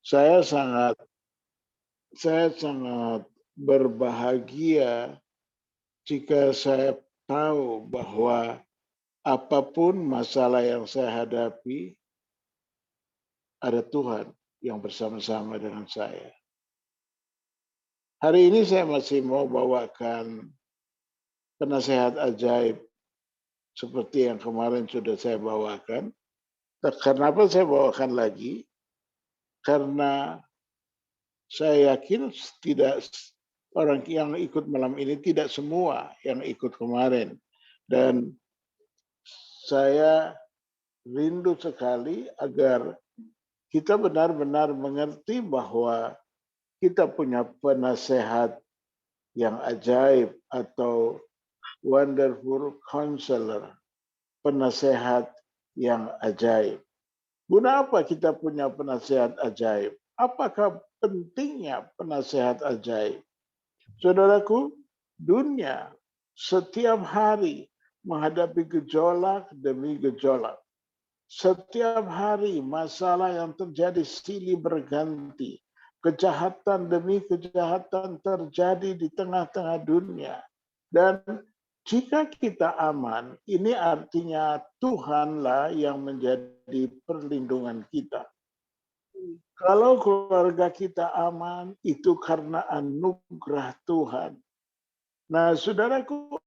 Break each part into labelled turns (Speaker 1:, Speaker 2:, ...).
Speaker 1: Saya sangat berbahagia jika saya tahu bahwa apapun masalah yang saya hadapi, ada Tuhan yang bersama-sama dengan saya. Hari ini saya masih mau bawakan penasehat ajaib seperti yang kemarin sudah saya bawakan. Kenapa saya bawakan lagi? Karena saya yakin tidak orang yang ikut malam ini, tidak semua yang ikut kemarin. Dan saya rindu sekali agar kita benar-benar mengerti bahwa kita punya penasehat yang ajaib atau wonderful counselor, penasehat yang ajaib. Guna apa kita punya penasehat ajaib? Apakah pentingnya penasehat ajaib? Saudaraku, dunia setiap hari menghadapi gejolak demi gejolak. Setiap hari masalah yang terjadi silih berganti. Kejahatan demi kejahatan terjadi di tengah-tengah dunia. Dan jika kita aman, ini artinya Tuhanlah yang menjadi perlindungan kita. Kalau keluarga kita aman, itu karena anugerah Tuhan. Nah, saudaraku,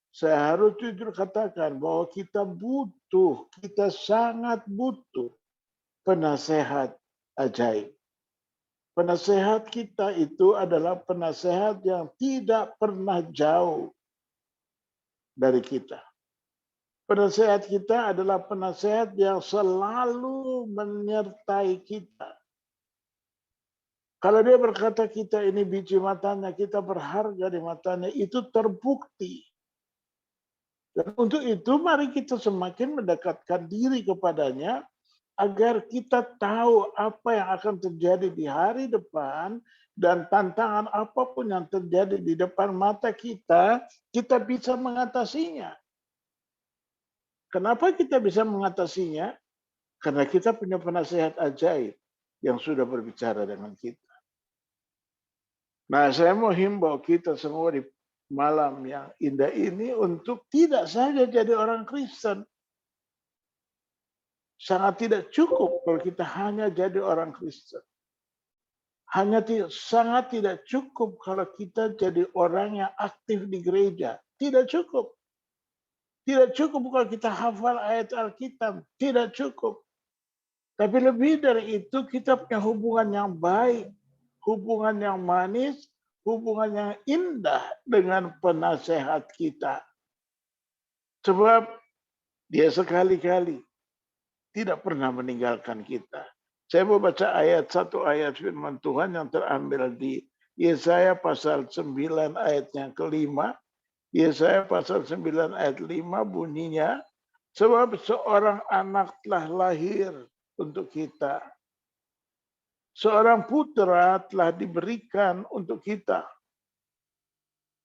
Speaker 1: saya harus jujur katakan bahwa kita sangat butuh penasehat ajaib. Penasehat kita itu adalah penasehat yang tidak pernah jauh dari kita. Penasehat kita adalah penasehat yang selalu menyertai kita. Kalau dia berkata kita ini biji matanya, kita berharga di matanya, itu terbukti. Dan untuk itu mari kita semakin mendekatkan diri kepadanya agar kita tahu apa yang akan terjadi di hari depan dan tantangan apapun yang terjadi di depan mata kita, kita bisa mengatasinya. Kenapa kita bisa mengatasinya? Karena kita punya penasehat ajaib yang sudah berbicara dengan kita. Nah, saya mau himbau kita semua di malam yang indah ini untuk tidak saja jadi orang Kristen. Sangat tidak cukup kalau kita hanya jadi orang Kristen. Sangat tidak cukup kalau kita jadi orang yang aktif di gereja. Tidak cukup. Tidak cukup kalau kita hafal ayat Alkitab. Tidak cukup. Tapi lebih dari itu kita punya hubungan yang baik. Hubungan yang manis. Hubungan yang indah dengan penasehat kita. Sebab dia sekali-kali tidak pernah meninggalkan kita. Saya mau baca satu ayat firman Tuhan yang terambil di Yesaya pasal 9 ayat yang kelima. Yesaya pasal 9 ayat 5 bunyinya, sebab seorang anak telah lahir untuk kita. Seorang putra telah diberikan untuk kita.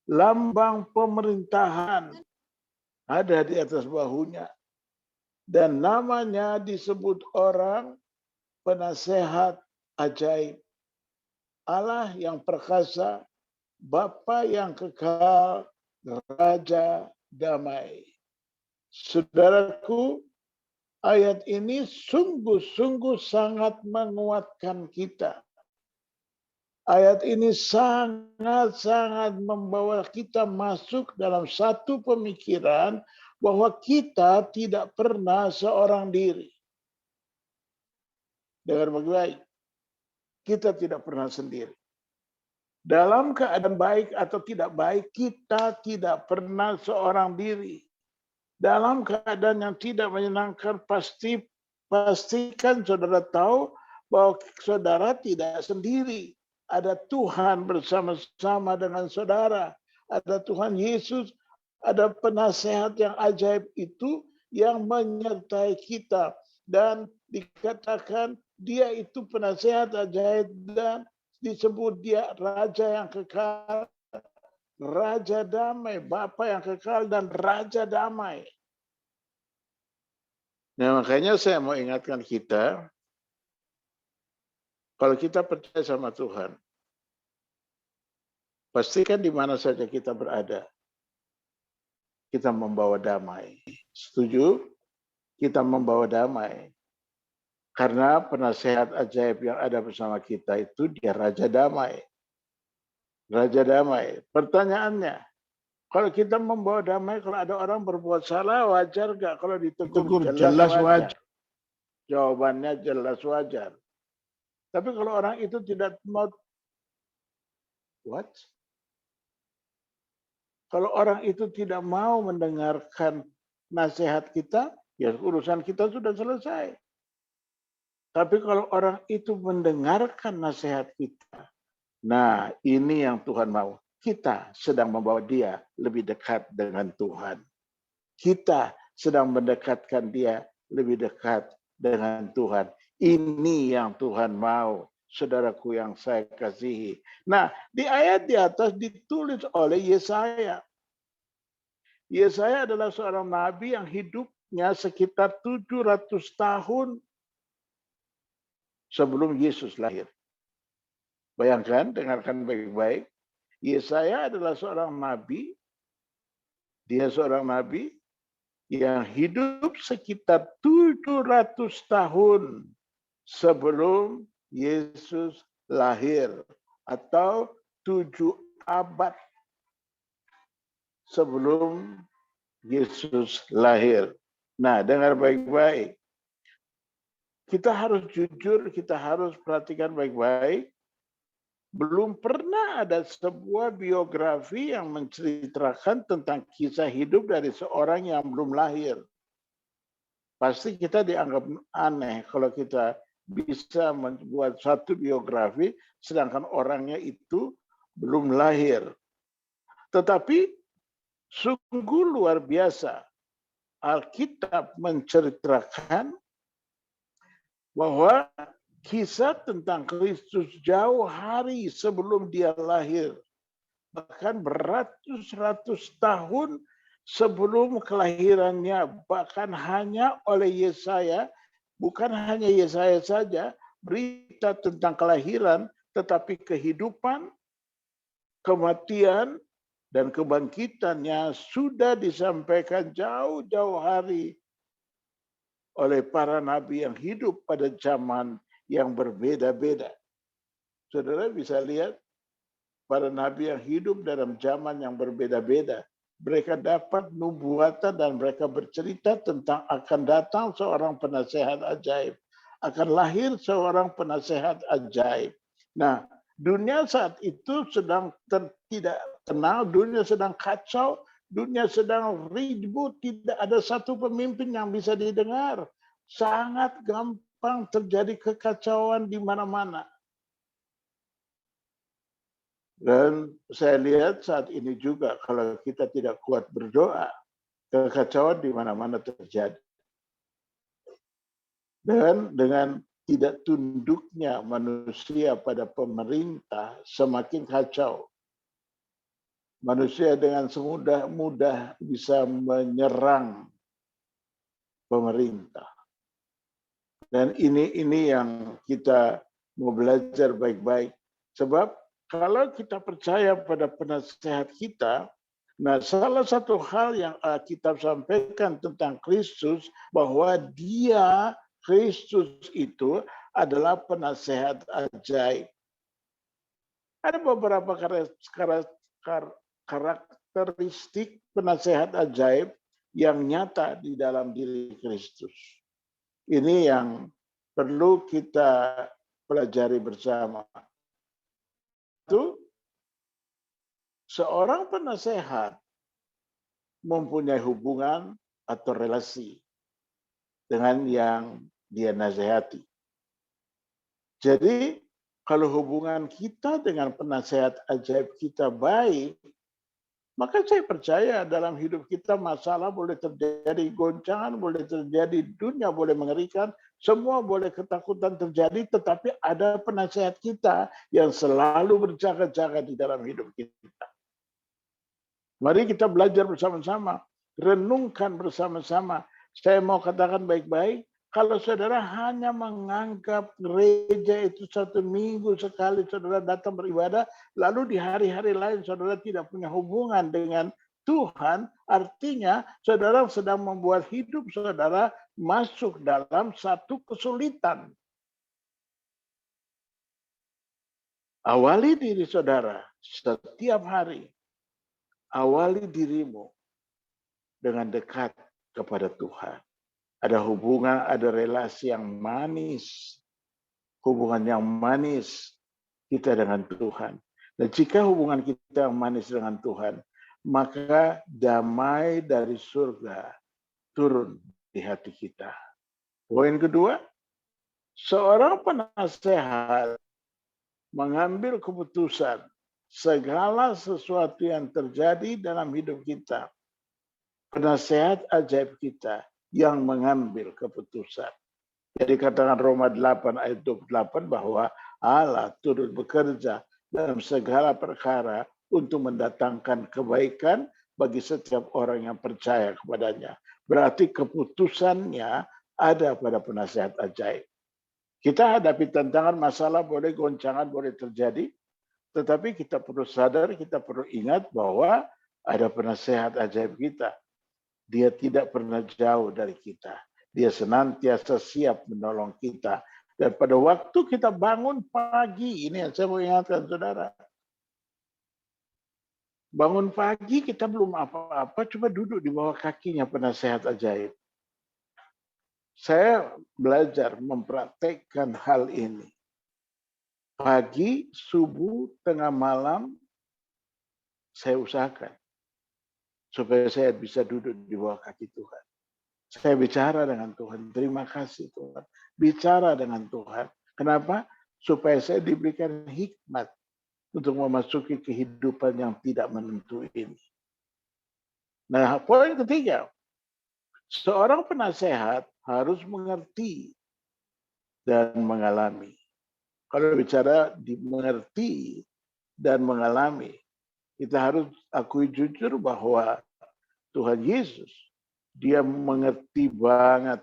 Speaker 1: Lambang pemerintahan ada di atas bahunya. Dan namanya disebut orang penasehat ajaib. Allah yang perkasa, Bapa yang kekal, Raja damai. Saudaraku, ayat ini sungguh-sungguh sangat menguatkan kita. Ayat ini sangat-sangat membawa kita masuk dalam satu pemikiran bahwa kita tidak pernah seorang diri. Dengar baik-baik, kita tidak pernah sendiri. Dalam keadaan baik atau tidak baik, kita tidak pernah seorang diri. Dalam keadaan yang tidak menyenangkan, pastikan saudara tahu bahwa saudara tidak sendiri. Ada Tuhan bersama-sama dengan saudara. Ada Tuhan Yesus, ada penasehat yang ajaib itu yang menyertai kita. Dan dikatakan dia itu penasehat ajaib dan disebut dia Raja yang kekal, Raja damai, Bapa yang kekal dan Raja damai. Nah, makanya saya mau ingatkan kita, Kalau kita percaya sama Tuhan, pastikan di mana saja kita berada, kita membawa damai. Setuju? Kita membawa damai. Karena penasehat ajaib yang ada bersama kita itu dia Raja Damai. Raja Damai. Pertanyaannya, kalau kita membawa damai, kalau ada orang berbuat salah, wajar nggak kalau ditegur? Jelas wajar. Jawabannya jelas wajar. Tapi kalau orang itu tidak mau, what? Kalau orang itu tidak mau mendengarkan nasihat kita, ya urusan kita sudah selesai. Tapi kalau orang itu mendengarkan nasihat kita, nah ini yang Tuhan mau. Kita sedang membawa dia lebih dekat dengan Tuhan. Kita sedang mendekatkan dia lebih dekat dengan Tuhan. Ini yang Tuhan mau, saudaraku yang saya kasihi. Nah, di ayat di atas ditulis oleh Yesaya. Yesaya adalah seorang nabi yang hidupnya sekitar 700 tahun sebelum Yesus lahir. Bayangkan, dengarkan baik-baik. Yesaya adalah seorang nabi. Dia seorang nabi yang hidup sekitar 700 tahun sebelum Yesus lahir. Atau 7 abad sebelum Yesus lahir. Nah, dengar baik-baik. Kita harus jujur, kita harus perhatikan baik-baik. Belum pernah ada sebuah biografi yang menceritakan tentang kisah hidup dari seorang yang belum lahir. Pasti kita dianggap aneh kalau kita bisa membuat satu biografi sedangkan orangnya itu belum lahir. Tetapi sungguh luar biasa. Alkitab menceritakan bahwa kisah tentang Kristus jauh hari sebelum dia lahir. Bahkan beratus-ratus tahun sebelum kelahirannya. Bahkan hanya oleh Yesaya, bukan hanya Yesaya saja, berita tentang kelahiran, tetapi kehidupan, kematian, dan kebangkitannya sudah disampaikan jauh-jauh hari oleh para nabi yang hidup pada zaman yang berbeda-beda. Saudara bisa lihat para nabi yang hidup dalam zaman yang berbeda-beda. Mereka dapat nubuatan dan mereka bercerita tentang akan datang seorang penasehat ajaib. Akan lahir seorang penasehat ajaib. Nah, dunia saat itu sedang tidak tenang, dunia sedang kacau, dunia sedang ribut, tidak ada satu pemimpin yang bisa didengar. Sangat gampang terjadi kekacauan di mana-mana. Dan saya lihat saat ini juga kalau kita tidak kuat berdoa, kekacauan di mana-mana terjadi. Dan dengan tidak tunduknya manusia pada pemerintah semakin kacau. Manusia dengan semudah-mudah bisa menyerang pemerintah. Dan ini yang kita mau belajar baik-baik. Sebab kalau kita percaya pada penasehat kita, nah salah satu hal yang Alkitab sampaikan tentang Kristus, bahwa dia, Kristus itu adalah penasehat ajaib. Ada beberapa karakteristik penasehat ajaib yang nyata di dalam diri Kristus. Ini yang perlu kita pelajari bersama. Itu seorang penasehat mempunyai hubungan atau relasi dengan yang dia nasihati. Jadi kalau hubungan kita dengan penasehat ajaib kita baik, maka saya percaya dalam hidup kita masalah boleh terjadi, goncangan boleh terjadi, dunia boleh mengerikan, semua boleh ketakutan terjadi, tetapi ada penasehat kita yang selalu berjaga-jaga di dalam hidup kita. Mari kita belajar bersama-sama, renungkan bersama-sama. Saya mau katakan baik-baik, Kalau saudara hanya menganggap gereja itu 1 minggu sekali saudara datang beribadah, lalu di hari-hari lain saudara tidak punya hubungan dengan Tuhan, artinya saudara sedang membuat hidup saudara masuk dalam satu kesulitan. Awali diri saudara setiap hari. Awali dirimu dengan dekat kepada Tuhan. Ada hubungan, ada relasi yang manis. Hubungan yang manis kita dengan Tuhan. Dan jika hubungan kita yang manis dengan Tuhan, maka damai dari surga turun di hati kita. Poin kedua, seorang penasehat mengambil keputusan segala sesuatu yang terjadi dalam hidup kita. Penasehat ajaib kita yang mengambil keputusan. Jadi katakan Roma 8 ayat 28 bahwa Allah turut bekerja dalam segala perkara untuk mendatangkan kebaikan bagi setiap orang yang percaya kepadanya. Berarti keputusannya ada pada penasehat ajaib. Kita hadapi tantangan, masalah, boleh goncangan, boleh terjadi. Tetapi kita perlu sadar, kita perlu ingat bahwa ada penasehat ajaib kita. Dia tidak pernah jauh dari kita. Dia senantiasa siap menolong kita. Dan pada waktu kita bangun pagi, ini yang saya mau ingatkan saudara. Bangun pagi kita belum apa-apa, coba duduk di bawah kakinya penasehat ajaib. Saya belajar mempraktekkan hal ini. Pagi, subuh, tengah malam, saya usahakan. Supaya saya bisa duduk di bawah kaki Tuhan. Saya bicara dengan Tuhan. Terima kasih Tuhan. Bicara dengan Tuhan. Kenapa? Supaya saya diberikan hikmat untuk memasuki kehidupan yang tidak menentu ini. Nah, poin ketiga. Seorang penasehat harus mengerti dan mengalami. Kalau bicara dimengerti dan mengalami, kita harus akui jujur bahwa Tuhan Yesus, dia mengerti banget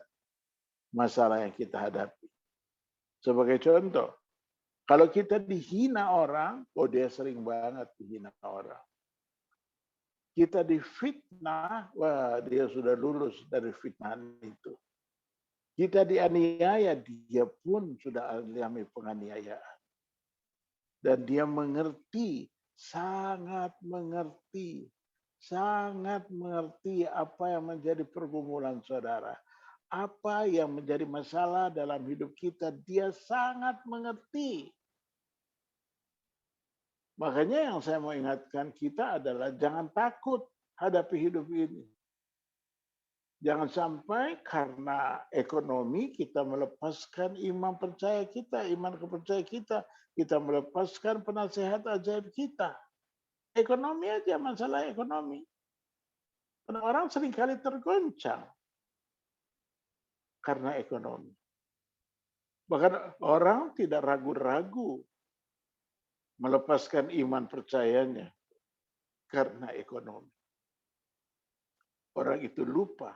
Speaker 1: masalah yang kita hadapi. Sebagai contoh, kalau kita dihina orang, oh dia sering banget dihina orang. Kita difitnah, wah dia sudah lulus dari fitnahan itu. Kita dianiaya, dia pun sudah alami penganiayaan. Dan dia mengerti, sangat mengerti apa yang menjadi pergumulan saudara. Apa yang menjadi masalah dalam hidup kita, dia sangat mengerti. Makanya yang saya mau ingatkan kita adalah jangan takut hadapi hidup ini. Jangan sampai karena ekonomi kita melepaskan iman percaya kita, iman kepercaya kita melepaskan penasehat ajaib kita. Ekonomi aja, masalah ekonomi. Orang seringkali tergoncang karena ekonomi. Bahkan orang tidak ragu-ragu melepaskan iman percayanya karena ekonomi. Orang itu lupa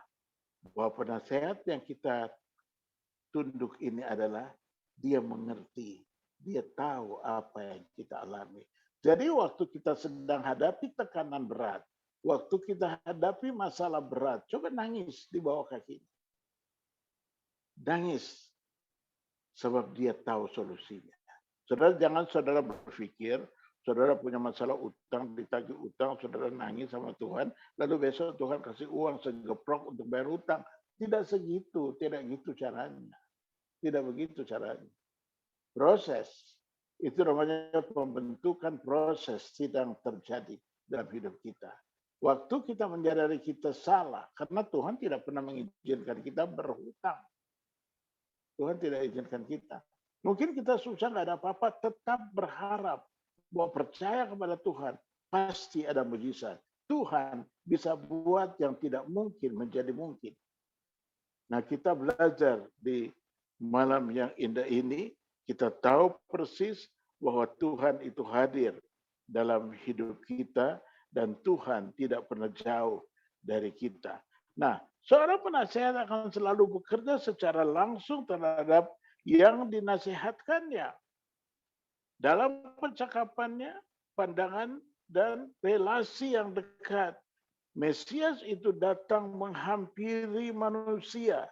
Speaker 1: bahwa penasehat yang kita tunduk ini adalah dia mengerti, dia tahu apa yang kita alami. Jadi waktu kita sedang hadapi tekanan berat, waktu kita hadapi masalah berat, coba nangis di bawah kaki. Nangis, sebab dia tahu solusinya. Saudara jangan saudara berpikir, saudara punya masalah utang, ditagih utang, saudara nangis sama Tuhan, lalu besok Tuhan kasih uang segeprok untuk bayar utang. Tidak segitu, tidak gitu caranya. Tidak begitu caranya. Proses, itu namanya pembentukan proses sedang terjadi dalam hidup kita. Waktu kita menyadari kita salah, karena Tuhan tidak pernah mengizinkan kita berhutang. Tuhan tidak izinkan kita. Mungkin kita susah, nggak ada apa-apa, tetap berharap bahwa percaya kepada Tuhan, pasti ada mujizat. Tuhan bisa buat yang tidak mungkin menjadi mungkin. Nah, kita belajar di malam yang indah ini, kita tahu persis bahwa Tuhan itu hadir dalam hidup kita dan Tuhan tidak pernah jauh dari kita. Nah, Seorang penasehat akan selalu bekerja secara langsung terhadap yang dinasihatkannya dalam percakapannya, pandangan, dan relasi yang dekat. Mesias itu datang menghampiri manusia.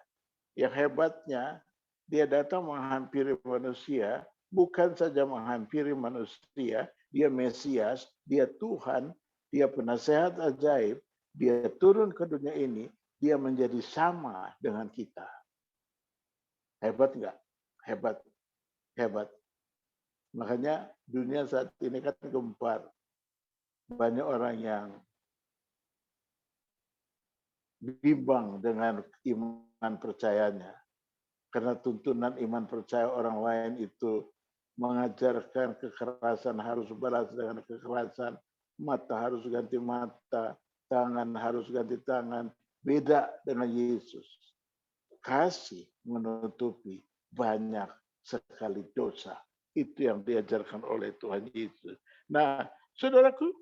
Speaker 1: Yang hebatnya, dia datang menghampiri manusia, bukan saja menghampiri manusia, dia Mesias, dia Tuhan, dia penasehat ajaib, dia turun ke dunia ini, dia menjadi sama dengan kita. Hebat nggak? Hebat, hebat. Makanya dunia saat ini kan gempar. Banyak orang yang bimbang dengan iman percayanya. Karena tuntunan iman percaya orang lain itu mengajarkan kekerasan harus balas dengan kekerasan, mata harus ganti mata, tangan harus ganti tangan. Beda dengan Yesus. Kasih menutupi banyak sekali dosa. Itu yang diajarkan oleh Tuhan Yesus. Nah, saudaraku,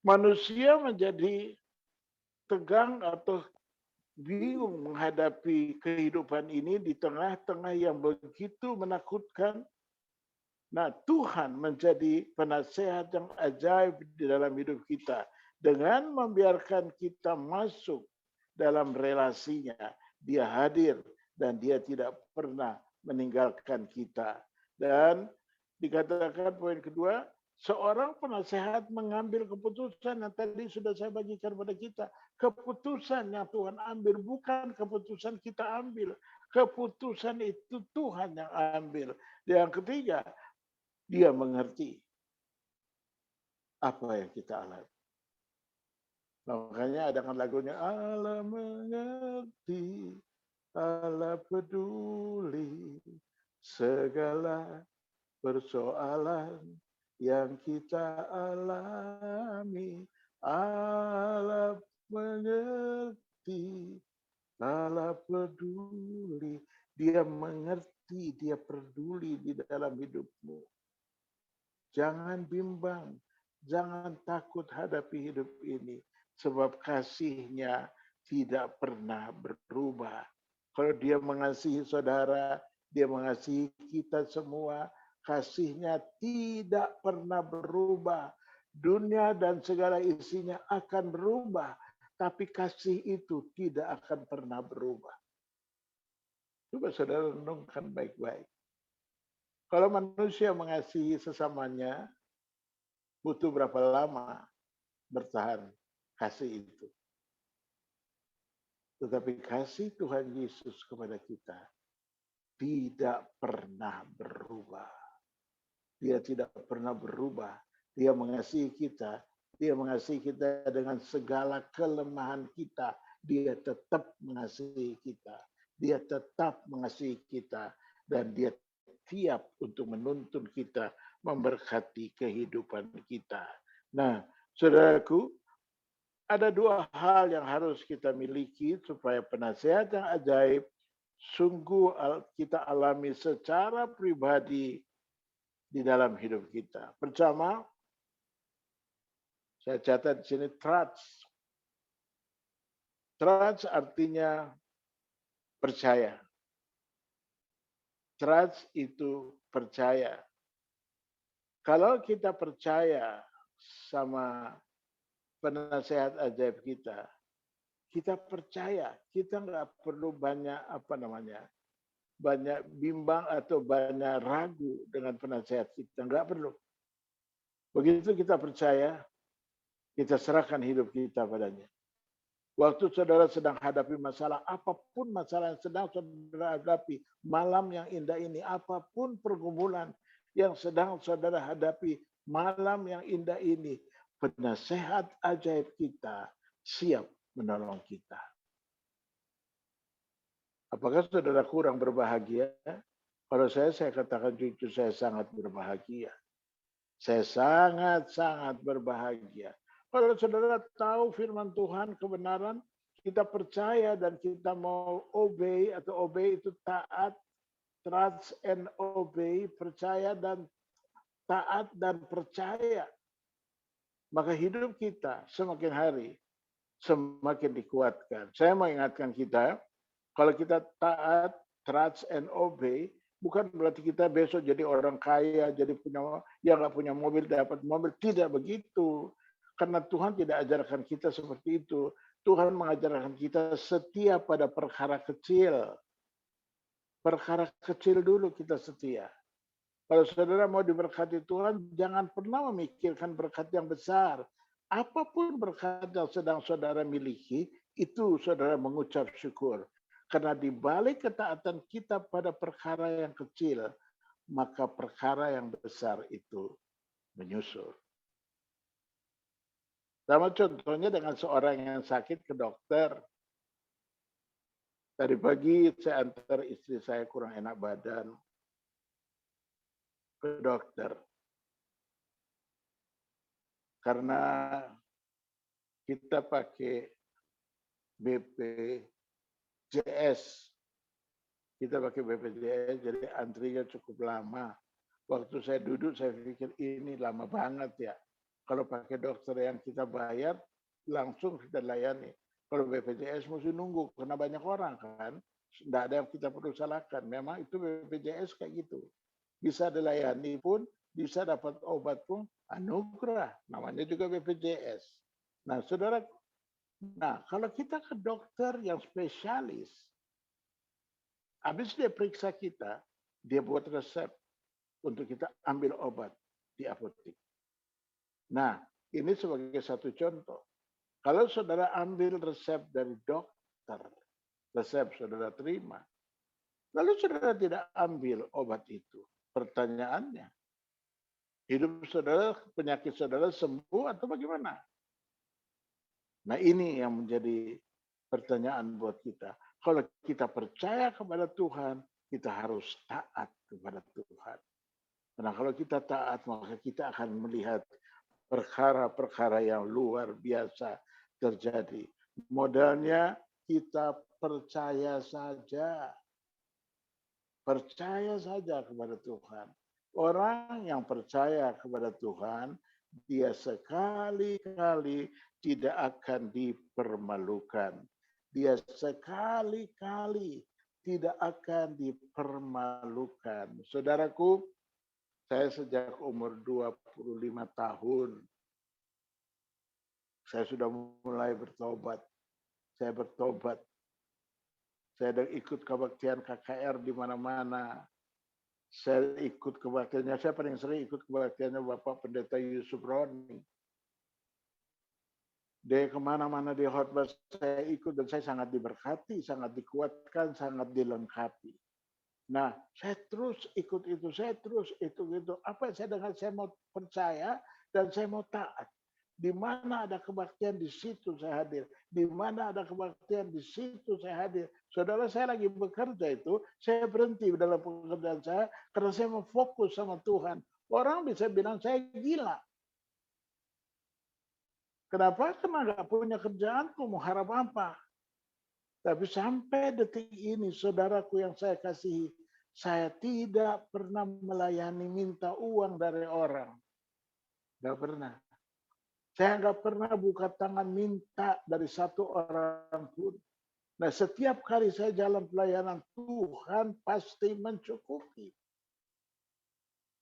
Speaker 1: manusia menjadi tegang atau bingung menghadapi kehidupan ini di tengah-tengah yang begitu menakutkan. Nah, Tuhan menjadi penasehat yang ajaib di dalam hidup kita dengan membiarkan kita masuk dalam relasinya. Dia hadir dan dia tidak pernah meninggalkan kita. Dan dikatakan poin kedua, seorang penasehat mengambil keputusan yang tadi sudah saya bagikan pada kita. Keputusan yang Tuhan ambil bukan keputusan kita ambil. Keputusan itu Tuhan yang ambil. Yang ketiga, dia mengerti apa yang kita alami. Makanya ada kan lagunya, Allah mengerti, Allah peduli, segala persoalan yang kita alami. Allah mengerti, Allah peduli. Dia mengerti, dia peduli di dalam hidupmu. Jangan bimbang, jangan takut hadapi hidup ini. Sebab kasihnya tidak pernah berubah. Kalau dia mengasihi saudara, dia mengasihi kita semua, kasihnya tidak pernah berubah. Dunia dan segala isinya akan berubah, tapi kasih itu tidak akan pernah berubah. Coba saudara renungkan baik-baik. Kalau manusia mengasihi sesamanya, butuh berapa lama bertahan kasih itu. Tetapi kasih Tuhan Yesus kepada kita tidak pernah berubah. Dia tidak pernah berubah. Dia mengasihi kita. Dia mengasihi kita dengan segala kelemahan kita. Dia tetap mengasihi kita. Dia tetap mengasihi kita. Dan dia siap untuk menuntun kita, memberkati kehidupan kita. Nah, saudaraku, ada dua hal yang harus kita miliki supaya penasehat yang ajaib sungguh kita alami secara pribadi di dalam hidup kita. Pertama, saya catat di sini trust. Trust artinya percaya. Trust itu percaya. Kalau kita percaya sama penasehat ajaib kita percaya, kita nggak perlu banyak banyak bimbang atau banyak ragu dengan penasehat kita, nggak perlu. Begitu kita percaya, kita serahkan hidup kita padanya. Waktu saudara sedang hadapi masalah, apapun masalah yang sedang saudara hadapi, malam yang indah ini, apapun pergumulan yang sedang saudara hadapi, malam yang indah ini, penasehat ajaib kita siap menolong kita. Apakah saudara kurang berbahagia? Kalau saya katakan jujur, saya sangat berbahagia. Saya sangat-sangat berbahagia. Kalau saudara tahu firman Tuhan, kebenaran, kita percaya dan kita mau obey, atau obey itu taat, trust and obey, percaya dan taat dan percaya. Maka hidup kita semakin hari semakin dikuatkan. Saya mau ingatkan kita, kalau kita taat, trust and obey, bukan berarti kita besok jadi orang kaya, jadi punya, yang nggak punya mobil dapat mobil. Tidak begitu. Karena Tuhan tidak ajarkan kita seperti itu. Tuhan mengajarkan kita setia pada perkara kecil. Perkara kecil dulu kita setia. Kalau saudara mau diberkati Tuhan, jangan pernah memikirkan berkat yang besar. Apapun berkat yang sedang saudara miliki, itu saudara mengucap syukur. Karena di balik ketaatan kita pada perkara yang kecil, maka perkara yang besar itu menyusul. Sama contohnya dengan seorang yang sakit ke dokter. Tadi pagi saya antar istri saya kurang enak badan ke dokter. Karena kita pakai BPJS. Kita pakai BPJS, jadi antrinya cukup lama. Waktu saya duduk, saya pikir ini lama banget ya. Kalau pakai dokter yang kita bayar, langsung kita layani. Kalau BPJS mesti nunggu, karena banyak orang kan. Tidak ada yang kita perlu salahkan. Memang itu BPJS kayak gitu. Bisa dilayani pun, bisa dapat obat pun, anugerah. Namanya juga BPJS. Nah, saudara, kalau kita ke dokter yang spesialis, habis dia periksa kita, dia buat resep untuk kita ambil obat di apotek. Nah, ini sebagai satu contoh. Kalau saudara ambil resep dari dokter, resep saudara terima, lalu saudara tidak ambil obat itu. Pertanyaannya, hidup saudara, penyakit saudara sembuh atau bagaimana? Nah, ini yang menjadi pertanyaan buat kita. Kalau kita percaya kepada Tuhan, kita harus taat kepada Tuhan. Karena kalau kita taat, maka kita akan melihat perkara-perkara yang luar biasa terjadi. Modalnya kita percaya saja. Percaya saja kepada Tuhan. Orang yang percaya kepada Tuhan, dia sekali-kali tidak akan dipermalukan. Dia sekali-kali tidak akan dipermalukan. Saudaraku, saya sejak umur 25 tahun, saya sudah mulai bertobat. Saya bertobat. Saya ada ikut kebaktian KKR di mana-mana. Saya ikut kebaktiannya, saya paling sering ikut kebaktiannya Bapak Pendeta Yusuf Roni. Dia kemana-mana di khotbah saya ikut dan saya sangat diberkati, sangat dikuatkan, sangat dilengkapi. Nah, saya terus ikut itu, saya terus itu. Apa yang saya dengar, saya mau percaya dan saya mau taat. Di mana ada kebaktian, di situ saya hadir. Di mana ada kebaktian, di situ saya hadir. Saudara, saya lagi bekerja itu, saya berhenti dalam pekerjaan saya karena saya mau fokus sama Tuhan. Orang bisa bilang saya gila. Kenapa? Karena nggak punya kerjaan, mau harap apa? Tapi sampai detik ini, saudaraku yang saya kasihi, saya tidak pernah melayani minta uang dari orang. Nggak pernah. Saya nggak pernah buka tangan minta dari satu orang pun. Nah, setiap kali saya jalan pelayanan, Tuhan pasti mencukupi.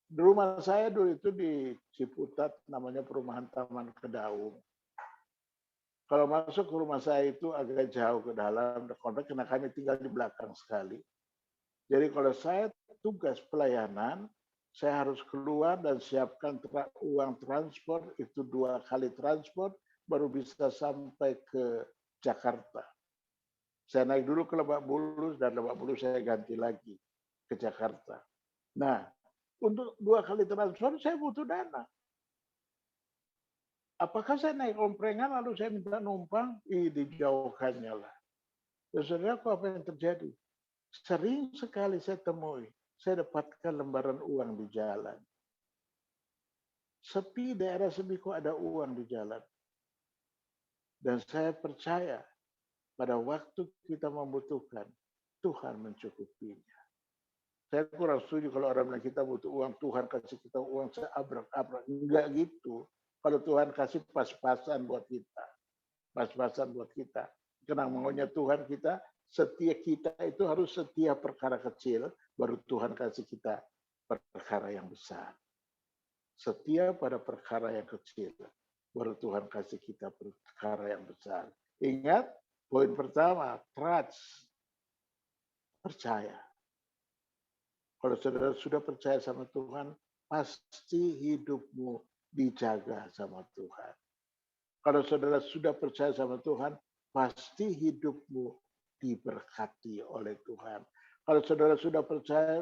Speaker 1: Di rumah saya dulu itu di Ciputat, namanya Perumahan Taman Kedaung. Kalau masuk ke rumah saya itu agak jauh ke dalam, karena kami tinggal di belakang sekali. Jadi kalau saya tugas pelayanan, saya harus keluar dan siapkan uang transport, itu 2 kali transport, baru bisa sampai ke Jakarta. Saya naik dulu ke Lebak Bulus, dan Lebak Bulus saya ganti lagi ke Jakarta. Nah, untuk 2 kali transport saya butuh dana. Apakah saya naik omprengan lalu saya minta numpang? Dijauhkannya lah. Saudaraku, apa yang terjadi? Sering sekali saya temui, saya dapatkan lembaran uang di jalan. Sepi, daerah sepi kok ada uang di jalan. Dan saya percaya pada waktu kita membutuhkan, Tuhan mencukupinya. Saya kurang setuju kalau orang bilang kita butuh uang, Tuhan kasih kita uang seabrak-abrak. Enggak gitu. Kalau Tuhan kasih pas-pasan buat kita. pas-pasan buat kita. Karena maunya Tuhan kita, setia kita itu harus setia perkara kecil, baru Tuhan kasih kita perkara yang besar. Setia pada perkara yang kecil, baru Tuhan kasih kita perkara yang besar. Ingat, poin pertama, trust, percaya. Kalau saudara sudah percaya sama Tuhan, pasti hidupmu dijaga sama Tuhan. Kalau saudara sudah percaya sama Tuhan, pasti hidupmu diberkati oleh Tuhan. Kalau saudara sudah percaya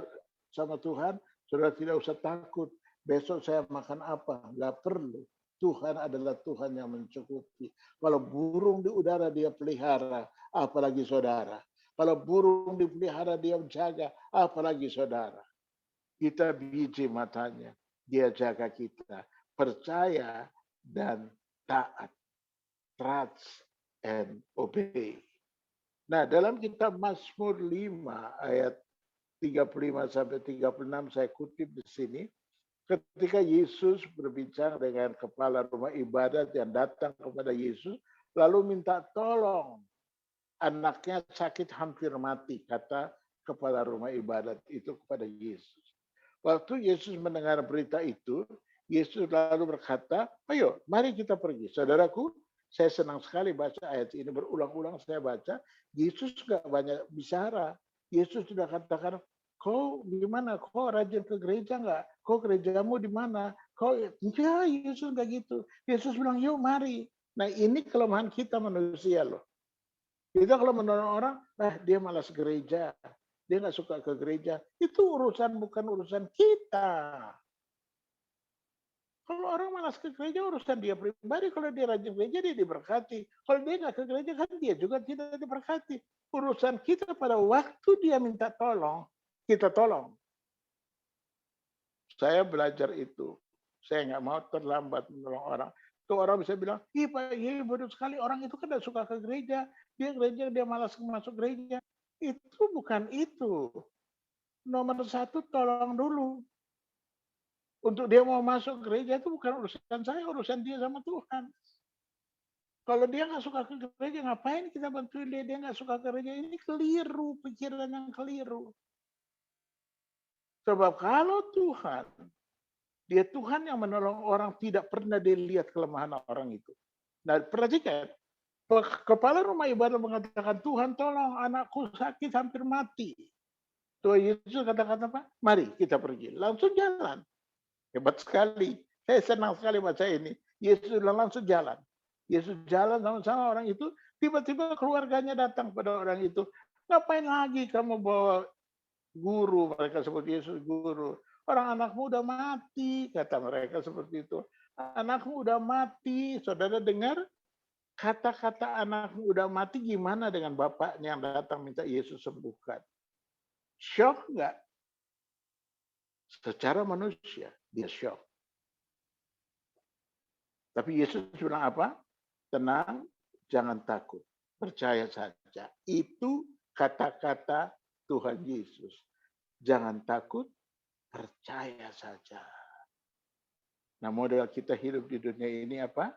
Speaker 1: sama Tuhan, saudara tidak usah takut. Besok saya makan apa? Nggak perlu. Tuhan adalah Tuhan yang mencukupi. Kalau burung di udara dia pelihara, apalagi saudara. Kalau burung dipelihara dia jaga, apalagi saudara. Kita biji matanya, dia jaga kita. Percaya dan taat. Trust and obey. Nah, dalam kitab Mazmur 5 ayat 35 sampai 36 saya kutip di sini. Ketika Yesus berbincang dengan kepala rumah ibadat yang datang kepada Yesus, lalu minta tolong. Anaknya sakit hampir mati, kata kepala rumah ibadat itu kepada Yesus. Waktu Yesus mendengar berita itu, Yesus lalu berkata, ayo mari kita pergi. Saudaraku, saya senang sekali baca ayat ini, berulang-ulang saya baca. Yesus gak banyak bicara. Yesus sudah katakan, kau gimana? Kau rajin ke gereja nggak? Kau gerejamu di mana? Kau ya Yesus nggak gitu. Yesus bilang yuk mari. Nah ini kelemahan kita manusia loh. Kita kalau menolong orang, dia malas gereja, dia nggak suka ke gereja. Itu urusan bukan urusan kita. Kalau orang malas ke gereja urusan dia pribadi. Kalau dia rajin gereja dia diberkati. Kalau dia nggak ke gereja kan dia juga tidak diberkati. Urusan kita pada waktu dia minta tolong, kita tolong. Saya belajar itu. Saya nggak mau terlambat menolong orang. Tuh orang bisa bilang, ih Pak, iya bodoh sekali. Orang itu kan tidak suka ke gereja. Dia malas masuk gereja. Itu bukan itu. Nomor satu, tolong dulu. Untuk dia mau masuk gereja itu bukan urusan saya, urusan dia sama Tuhan. Kalau dia nggak suka ke gereja, ngapain kita bantuin dia? Dia nggak suka ke gereja. Ini keliru, pikiran yang keliru. Sebab kalau Tuhan, dia Tuhan yang menolong orang, tidak pernah dilihat kelemahan orang itu. Nah, perhatikan, kepala rumah ibadah mengatakan, Tuhan tolong anakku sakit hampir mati. Tuhan Yesus katakan apa? Mari kita pergi. Langsung jalan. Hebat sekali. Saya senang sekali baca ini. Yesus langsung jalan. Yesus jalan sama-sama orang itu. Tiba-tiba keluarganya datang pada orang itu. Ngapain lagi kamu bawa guru? Mereka sebut Yesus guru. Orang anakmu udah mati, kata mereka seperti itu. Anakmu udah mati. Saudara dengar kata-kata anakmu udah mati gimana dengan bapaknya yang datang minta Yesus sembuhkan? Shock nggak? Secara manusia dia shock. Tapi Yesus bilang apa? Tenang, jangan takut. Percaya saja. Itu kata-kata Tuhan Yesus. Jangan takut, percaya saja. Nah, model kita hidup di dunia ini apa?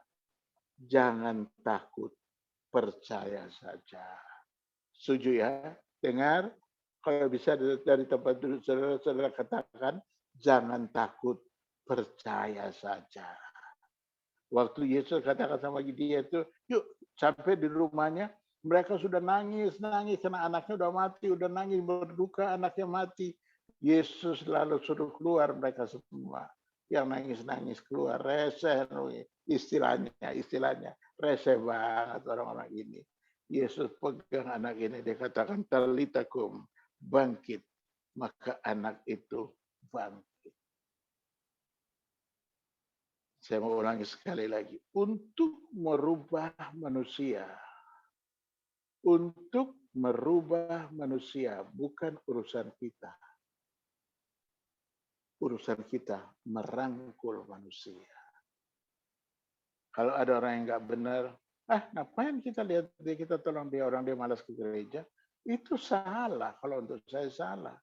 Speaker 1: Jangan takut, percaya saja. Setuju ya? Dengar, kalau bisa dari tempat duduk saudara katakan, jangan takut, percaya saja. Waktu Yesus katakan sama dia itu, yuk sampai di rumahnya, mereka sudah nangis karena anaknya udah mati, udah nangis berduka anaknya mati. Yesus lalu suruh keluar mereka semua. Yang nangis-nangis keluar, reseh istilahnya reseh banget orang-orang ini. Yesus pegang anak ini, dia katakan talitakum, bangkit. Maka anak itu bangkit. Saya mau ulangi sekali lagi. Untuk merubah manusia. Untuk merubah manusia, bukan urusan kita. Urusan kita merangkul manusia. Kalau ada orang yang nggak benar, ngapain kita lihat dia, kita tolong dia, orang dia malas ke gereja. Itu salah, kalau untuk saya salah.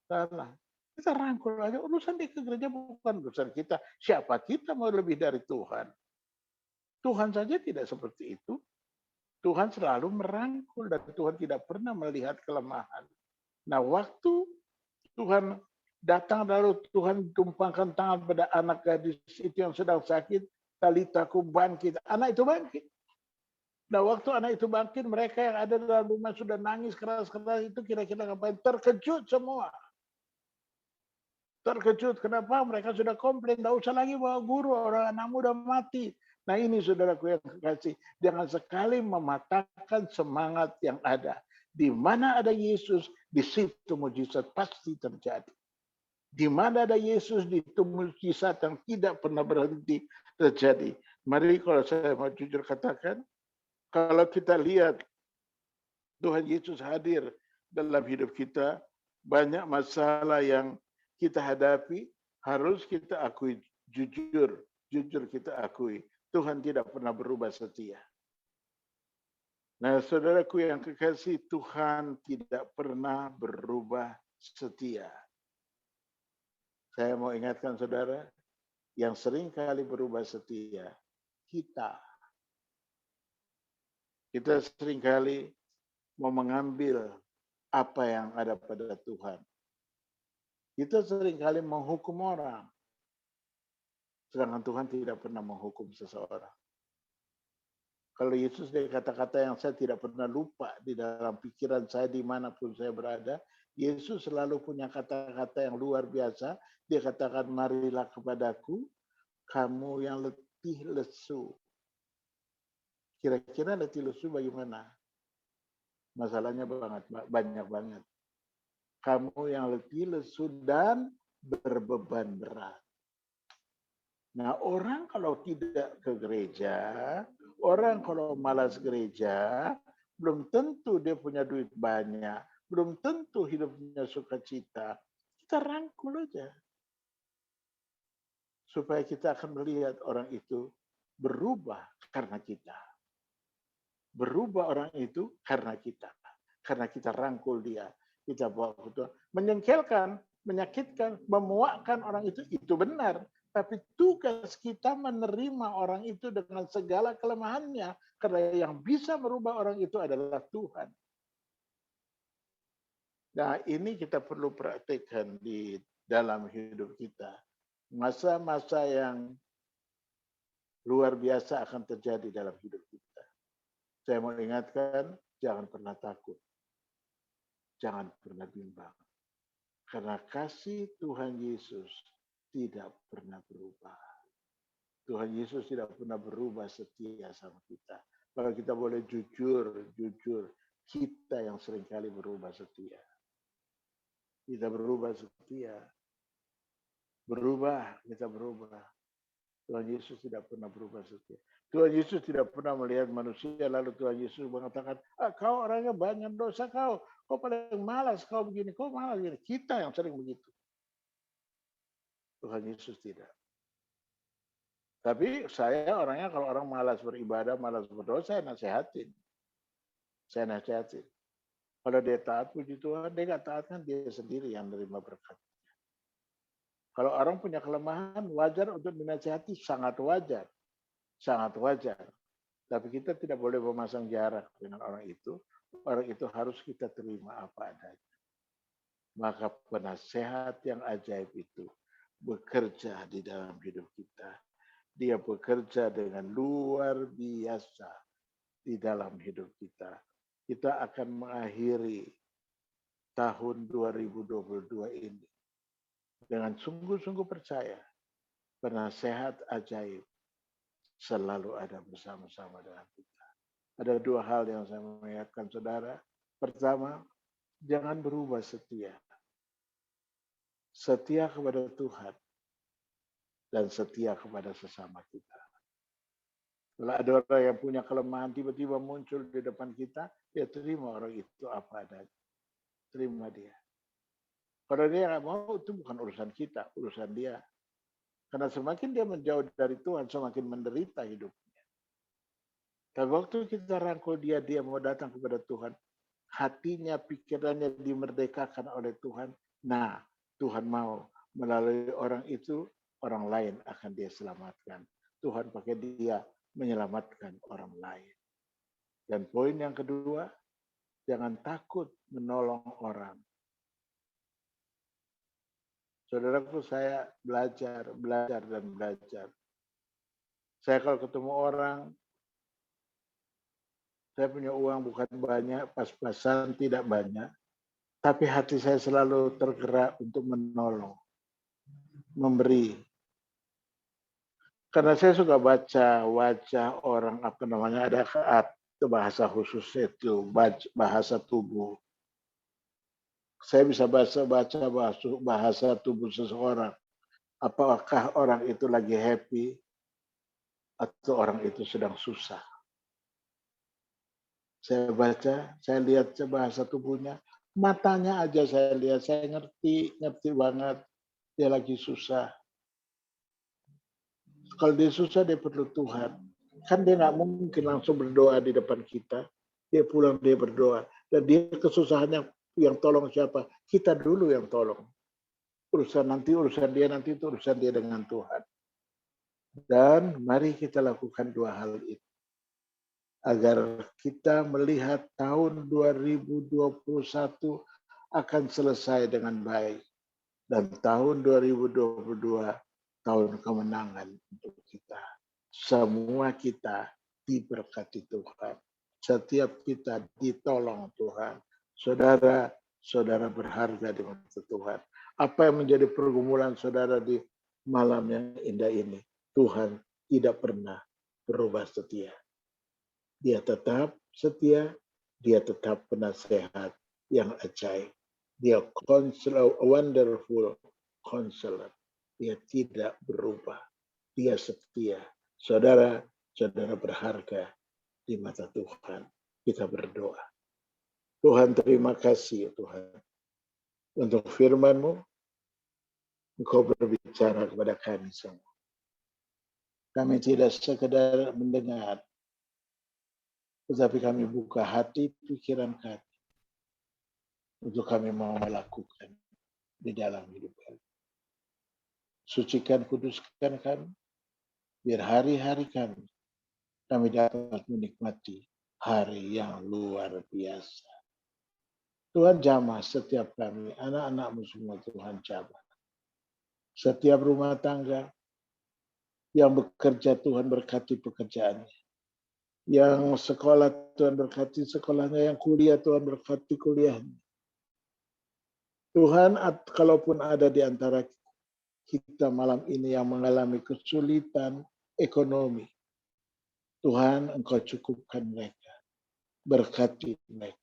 Speaker 1: Salah. Kita rangkul aja, urusan dia ke gereja bukan urusan kita. Siapa kita mau lebih dari Tuhan? Tuhan saja tidak seperti itu. Tuhan selalu merangkul dan Tuhan tidak pernah melihat kelemahan. Nah, waktu Tuhan datang lalu Tuhan tumpangkan tangan pada anak gadis itu yang sedang sakit, talitaku bangkit. Anak itu bangkit. Nah, waktu anak itu bangkit, mereka yang ada dalam rumah sudah nangis keras-keras itu kira-kira ngapain? Terkejut semua. Terkejut. Kenapa? Mereka sudah komplain. Tidak usah lagi bawa guru, orang anakmu udah mati. Nah ini saudaraku yang kekasih. Jangan sekali mematahkan semangat yang ada. Di mana ada Yesus, di situ mujizat pasti terjadi. Di mana ada Yesus, di situ mujizat yang tidak pernah berhenti terjadi. Mari kalau saya mau jujur katakan, kalau kita lihat Tuhan Yesus hadir dalam hidup kita, banyak masalah yang kita hadapi, harus kita akui jujur kita akui. Tuhan tidak pernah berubah setia. Nah, saudaraku yang kekasih, Tuhan tidak pernah berubah setia. Saya mau ingatkan saudara, yang sering kali berubah setia, kita. Kita sering kali mau mengambil apa yang ada pada Tuhan. Kita sering kali menghukum orang. Sedangkan Tuhan tidak pernah menghukum seseorang. Kalau Yesus dari kata-kata yang saya tidak pernah lupa di dalam pikiran saya dimanapun saya berada, Yesus selalu punya kata-kata yang luar biasa. Dia katakan, marilah kepadaku, kamu yang letih lesu. Kira-kira letih lesu bagaimana? Masalahnya banyak banget. Kamu yang letih lesu dan berbeban berat. Nah, orang kalau tidak ke gereja, orang kalau malas gereja, belum tentu dia punya duit banyak, belum tentu hidupnya sukacita. Kita rangkul aja. Supaya kita akan melihat orang itu berubah karena kita. Berubah orang itu karena kita. Karena kita rangkul dia. Kita bawa ke Tuhan. Menyengkelkan, menyakitkan, memuakkan orang itu benar. Tapi tugas kita menerima orang itu dengan segala kelemahannya. Karena yang bisa merubah orang itu adalah Tuhan. Nah, ini kita perlu praktekkan di dalam hidup kita. Masa-masa yang luar biasa akan terjadi dalam hidup kita. Saya mau ingatkan, jangan pernah takut. Jangan pernah bimbang. Karena kasih Tuhan Yesus tidak pernah berubah. Tuhan Yesus tidak pernah berubah setia sama kita. Kalau kita boleh jujur, kita yang seringkali berubah setia. Kita berubah setia. Kita berubah. Tuhan Yesus tidak pernah berubah setia. Tuhan Yesus tidak pernah melihat manusia, lalu Tuhan Yesus mengatakan, kau orangnya banyak dosa kau paling malas, kau begini, kau malas begini. Kita yang sering begitu. Tuhan Yesus tidak. Tapi saya orangnya kalau orang malas beribadah, malas berdoa, saya nasihatin. Kalau dia taat, puji Tuhan, dia nggak taat kan dia sendiri yang menerima berkat. Kalau orang punya kelemahan, wajar untuk dinasihati, sangat wajar. Sangat wajar. Tapi kita tidak boleh memasang jarak dengan orang itu. Orang itu harus kita terima apa adanya. Maka penasehat yang ajaib itu bekerja di dalam hidup kita. Dia bekerja dengan luar biasa di dalam hidup kita. Kita akan mengakhiri tahun 2022 ini dengan sungguh-sungguh percaya penasehat ajaib selalu ada bersama-sama dengan kita. Ada dua hal yang saya mengingatkan saudara. Pertama, jangan berubah setia. Setia kepada Tuhan dan setia kepada sesama kita. Kalau ada orang yang punya kelemahan tiba-tiba muncul di depan kita, ya terima orang itu apa adanya. Terima dia. Kalau dia nggak mau, itu bukan urusan kita, urusan dia. Karena semakin dia menjauh dari Tuhan, semakin menderita hidupnya. Tapi waktu kita rangkul dia mau datang kepada Tuhan, hatinya, pikirannya dimerdekakan oleh Tuhan. Nah, Tuhan mau melalui orang itu, orang lain akan dia selamatkan. Tuhan pakai dia menyelamatkan orang lain. Dan poin yang kedua, jangan takut menolong orang. Saudaraku, saya belajar. Saya kalau ketemu orang, saya punya uang bukan banyak, pas-pasan tidak banyak, tapi hati saya selalu tergerak untuk menolong, memberi. Karena saya suka baca wajah orang, ada itu bahasa khusus itu, bahasa tubuh. Saya bisa baca bahasa tubuh seseorang. Apakah orang itu lagi happy atau orang itu sedang susah. Saya baca, saya lihat bahasa tubuhnya, matanya aja saya lihat, saya ngerti banget dia lagi susah. Kalau dia susah, dia perlu Tuhan. Kan dia nggak mungkin langsung berdoa di depan kita. Dia pulang, dia berdoa. Dan dia kesusahannya yang tolong siapa? Kita dulu yang tolong. Urusan dia itu urusan dia dengan Tuhan. Dan mari kita lakukan dua hal itu. Agar kita melihat tahun 2021 akan selesai dengan baik. Dan tahun 2022 tahun kemenangan untuk kita. Semua kita diberkati Tuhan. Setiap kita ditolong Tuhan. Saudara berharga di mata Tuhan. Apa yang menjadi pergumulan saudara di malam yang indah ini? Tuhan tidak pernah berubah setia. Dia tetap setia, dia tetap penasehat yang ajaib. Dia wonderful counselor. Dia tidak berubah. Dia setia. Saudara berharga di mata Tuhan. Kita berdoa. Tuhan, terima kasih Tuhan. Untuk firman-Mu, Engkau berbicara kepada kami semua. Kami tidak sekedar mendengar, tetapi kami buka hati, pikiran kami, untuk kami mau melakukan di dalam hidup kami. Sucikan, kuduskan kami, biar hari-hari kami dapat menikmati hari yang luar biasa. Tuhan jamah setiap kami, anak-anak-Mu semua Tuhan jamah. Setiap rumah tangga yang bekerja Tuhan berkati pekerjaannya. Yang sekolah Tuhan berkati sekolahnya, yang kuliah Tuhan berkati kuliahnya. Tuhan, kalaupun ada di antara kita malam ini yang mengalami kesulitan ekonomi, Tuhan, Engkau cukupkan mereka, berkati mereka.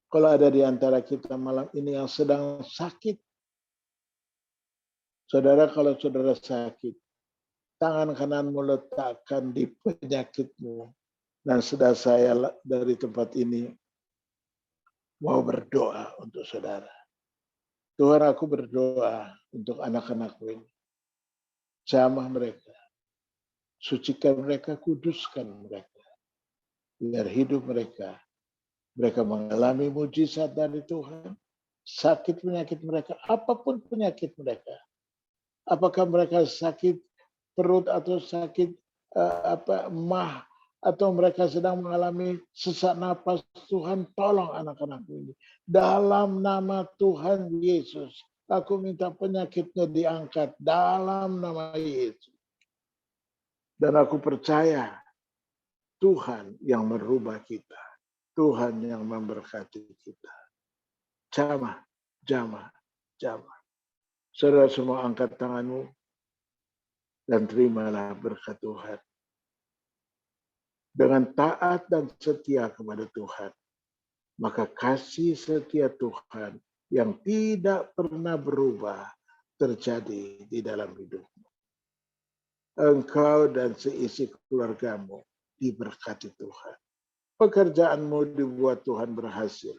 Speaker 1: Kalau ada di antara kita malam ini yang sedang sakit, saudara, kalau saudara sakit, tangan kananmu letakkan di penyakitmu. Dan sudah saya dari tempat ini mau berdoa untuk saudara. Tuhan, aku berdoa untuk anak-anakku ini. Jamah mereka. Sucikan mereka, kuduskan mereka. Biar hidup mereka mengalami mujizat dari Tuhan. Sakit penyakit mereka, apapun penyakit mereka. Apakah mereka sakit perut atau sakit mah, atau mereka sedang mengalami sesak napas, Tuhan tolong anak-anakku ini. Dalam nama Tuhan Yesus, aku minta penyakitnya diangkat dalam nama Yesus. Dan aku percaya Tuhan yang merubah kita. Tuhan yang memberkati kita. Jamah. Saudara semua angkat tanganmu dan terimalah berkat Tuhan. Dengan taat dan setia kepada Tuhan, maka kasih setia Tuhan yang tidak pernah berubah terjadi di dalam hidupmu. Engkau dan seisi keluargamu diberkati Tuhan. Pekerjaanmu dibuat Tuhan berhasil.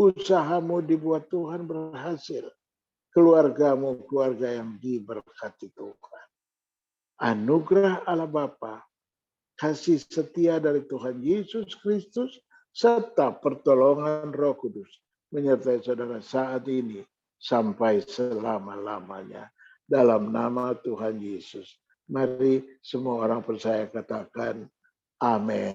Speaker 1: Usahamu dibuat Tuhan berhasil. Keluargamu, keluarga yang diberkati Tuhan. Anugerah Allah Bapa, kasih setia dari Tuhan Yesus Kristus, serta pertolongan Roh Kudus menyertai saudara saat ini sampai selama-lamanya. Dalam nama Tuhan Yesus. Mari semua orang percaya katakan amin.